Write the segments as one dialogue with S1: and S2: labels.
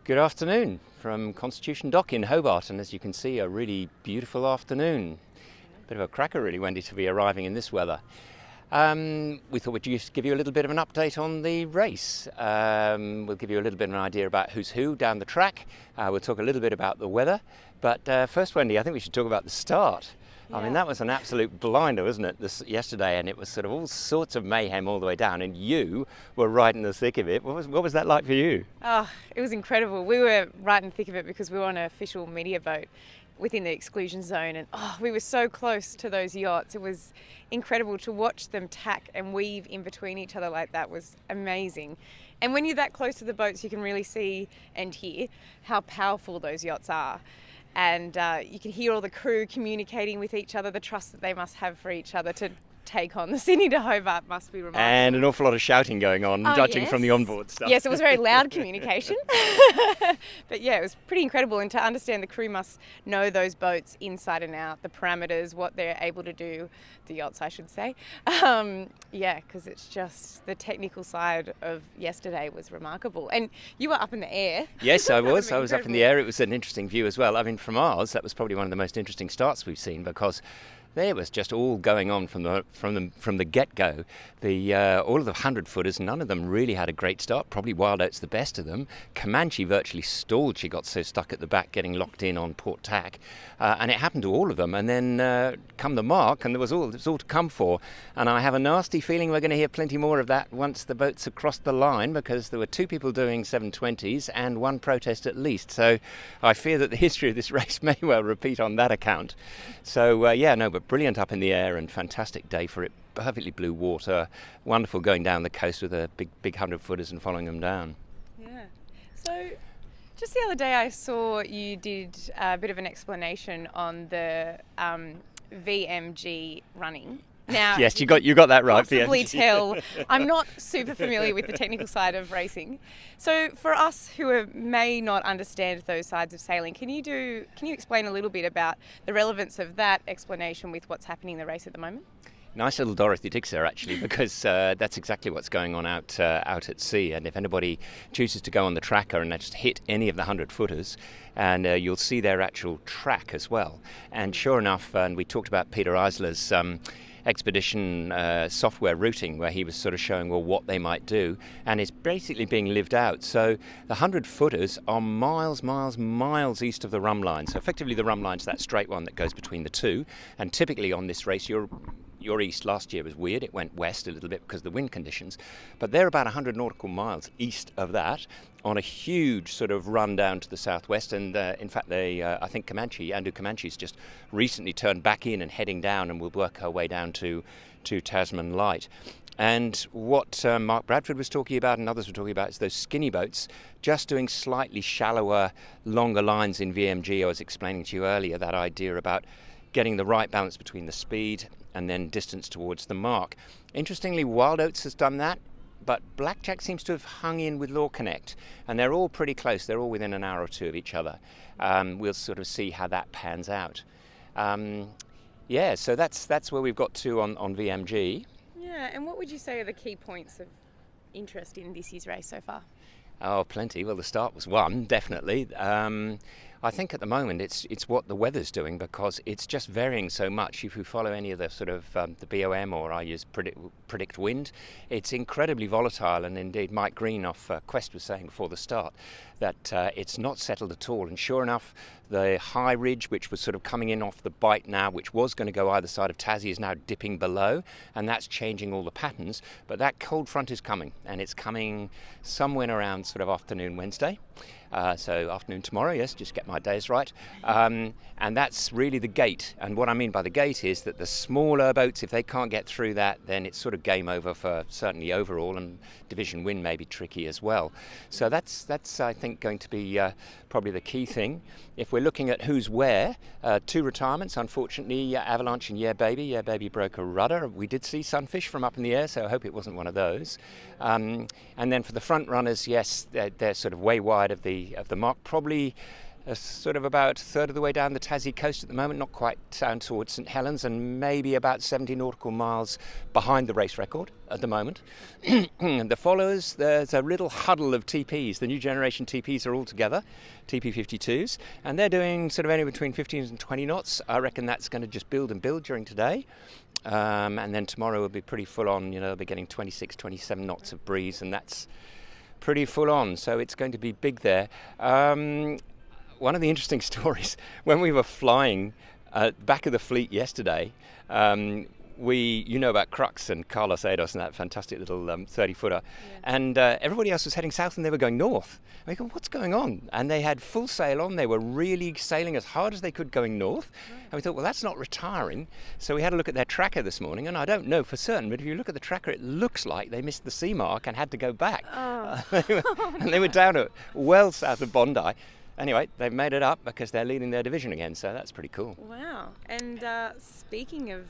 S1: Good afternoon from Constitution Dock in Hobart, and as you can see, a really beautiful afternoon. Bit of a cracker really, Wendy, to be arriving in this weather. We thought we'd just give you a little bit of an update on the race. We'll give you a little bit of an idea about who's who down the track. We'll talk a little bit about the weather. But first, Wendy, I think we should talk about the start.
S2: Yeah.
S1: I mean, that was an absolute blinder, wasn't it, yesterday? And it was sort of all sorts of mayhem all the way down. And you were right in the thick of it. What was that like for you?
S2: Oh, it was incredible. We were right in the thick of it because we were on an official media boat within the exclusion zone, and we were so close to those yachts. It was incredible to watch them tack and weave in between each other like that. Was amazing. And when you're that close to the boats, you can really see and hear how powerful those yachts are. And you can hear all the crew communicating with each other. The trust that they must have for each other to take on the Sydney to Hobart must be remarkable.
S1: And an awful lot of shouting going on, judging from the onboard stuff.
S2: Yes, it was very loud communication. But yeah, it was pretty incredible. And to understand the crew must know those boats inside and out, the parameters, what they're able to do, the yachts, I should say. Because it's just the technical side of yesterday was remarkable. And you were up in the air.
S1: Yes, I was. I was up in the air. It was an interesting view as well. I mean, from ours, that was probably one of the most interesting starts we've seen because there was just all going on from the get-go. All of the 100-footers, none of them really had a great start. Probably Wild Oats the best of them. Comanche virtually stalled. She got so stuck at the back getting locked in on port tack. And it happened to all of them. And then come the mark, and there was all to come for. And I have a nasty feeling we're going to hear plenty more of that once the boats have crossed the line, because there were two people doing 720s and one protest at least. So I fear that the history of this race may well repeat on that account. So, but brilliant up in the air and fantastic day for it. Perfectly blue water, wonderful going down the coast with the big 100-footers and following them down.
S2: Yeah. So just the other day I saw you did a bit of an explanation on the VMG running. Now,
S1: yes, you got that right.
S2: Possibly tell. I'm not super familiar with the technical side of racing. So for us who may not understand those sides of sailing, can you explain a little bit about the relevance of that explanation with what's happening in the race at the moment?
S1: Nice little Dorothy Dix there, actually, because that's exactly what's going on out at sea. And if anybody chooses to go on the tracker and just hit any of the 100-footers, and you'll see their actual track as well. And sure enough, and we talked about Peter Eisler's expedition software routing, where he was sort of showing what they might do, and it's basically being lived out. So the 100-footers are miles east of the rum line. So effectively the rum line's that straight one that goes between the two, and typically on this race your east last year was weird. It went west a little bit because of the wind conditions, but they're about 100 nautical miles east of that on a huge sort of run down to the southwest. And in fact, I think Andu Comanche's just recently turned back in and heading down, and will work her way down to Tasman Light. And what Mark Bradford was talking about and others were talking about is those skinny boats just doing slightly shallower, longer lines in VMG. I was explaining to you earlier that idea about getting the right balance between the speed and then distance towards the mark. Interestingly, Wild Oats has done that, but Blackjack seems to have hung in with Law Connect, and they're all pretty close. They're all within an hour or two of each other. We'll sort of see how that pans out. So that's where we've got to on VMG.
S2: Yeah, and what would you say are the key points of interest in this year's race so far?
S1: Oh, plenty. Well, the start was one, definitely. I think at the moment it's what the weather's doing, because it's just varying so much. If you follow any of the sort of the BOM, or I use predict wind, it's incredibly volatile. And indeed, Mike Green off Quest was saying before the start that it's not settled at all. And sure enough, the high ridge, which was sort of coming in off the bight now, which was going to go either side of Tassie, is now dipping below, and that's changing all the patterns. But that cold front is coming, and it's coming somewhere around sort of afternoon Wednesday. So afternoon tomorrow, yes, just get my days right. And that's really the gate. And what I mean by the gate is that the smaller boats, if they can't get through that, then it's sort of game over for certainly overall, and division win may be tricky as well. So that's I think going to be probably the key thing. If we're looking at who's where, two retirements, unfortunately, Avalanche and Yeah Baby. Yeah Baby broke a rudder. We did see Sunfish from up in the air, so I hope it wasn't one of those. And then for the front runners, yes, they're sort of way wide of the mark. Probably sort of about a third of the way down the Tassie coast at the moment, not quite down towards St Helens, and maybe about 70 nautical miles behind the race record at the moment. The followers, there's a little huddle of TPs. The new generation TPs are all together, TP52s, and they're doing sort of anywhere between 15 and 20 knots. I reckon that's going to just build and build during today. And then tomorrow will be pretty full on, they'll be getting 26, 27 knots of breeze, and that's pretty full on, so it's going to be big there. One of the interesting stories, when we were flying back of the fleet yesterday, you know about Crux and Carlos Eidos and that fantastic little 30-footer, and everybody else was heading south and they were going north. And we go, what's going on? And they had full sail on. They were really sailing as hard as they could going north. And we thought, well, that's not retiring. So we had a look at their tracker this morning, and I don't know for certain, but if you look at the tracker, it looks like they missed the sea mark and had to go back. And they were down at well south of Bondi. Anyway, they've made it up because they're leading their division again, so that's pretty cool.
S2: Wow. And speaking of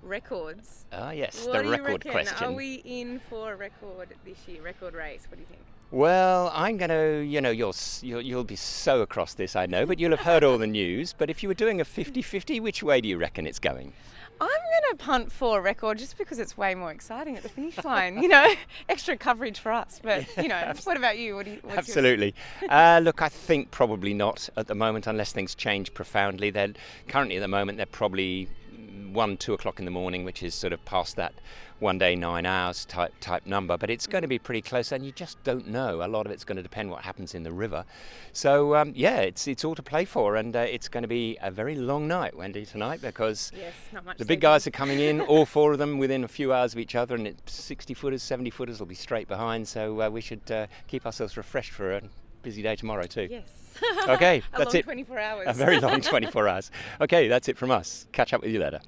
S2: records.
S1: Yes,
S2: the
S1: record question.
S2: Are we in for a record this year, record race? What do you think?
S1: Well, I'm going to, you'll be so across this, I know, but you'll have heard all the news. But if you were doing a 50-50, which way do you reckon it's going?
S2: I'm going to punt for a record just because it's way more exciting at the finish line. Extra coverage for us. But, what about you? What's
S1: Absolutely. Look, I think probably not at the moment unless things change profoundly. They're currently at the moment, they're probably 1-2 o'clock in the morning, which is sort of past that 1 day 9 hours type number, but it's going to be pretty close, and you just don't know. A lot of it's going to depend what happens in the river. So it's all to play for, and it's going to be a very long night, Wendy, tonight, because the big guys are coming in, all four of them within a few hours of each other, and 60 footers, 70 footers will be straight behind. So we should keep ourselves refreshed for a busy day tomorrow too.
S2: Yes.
S1: Okay, that's it.
S2: 24 hours.
S1: A very long 24 hours. Okay, that's it from us. Catch up with you later.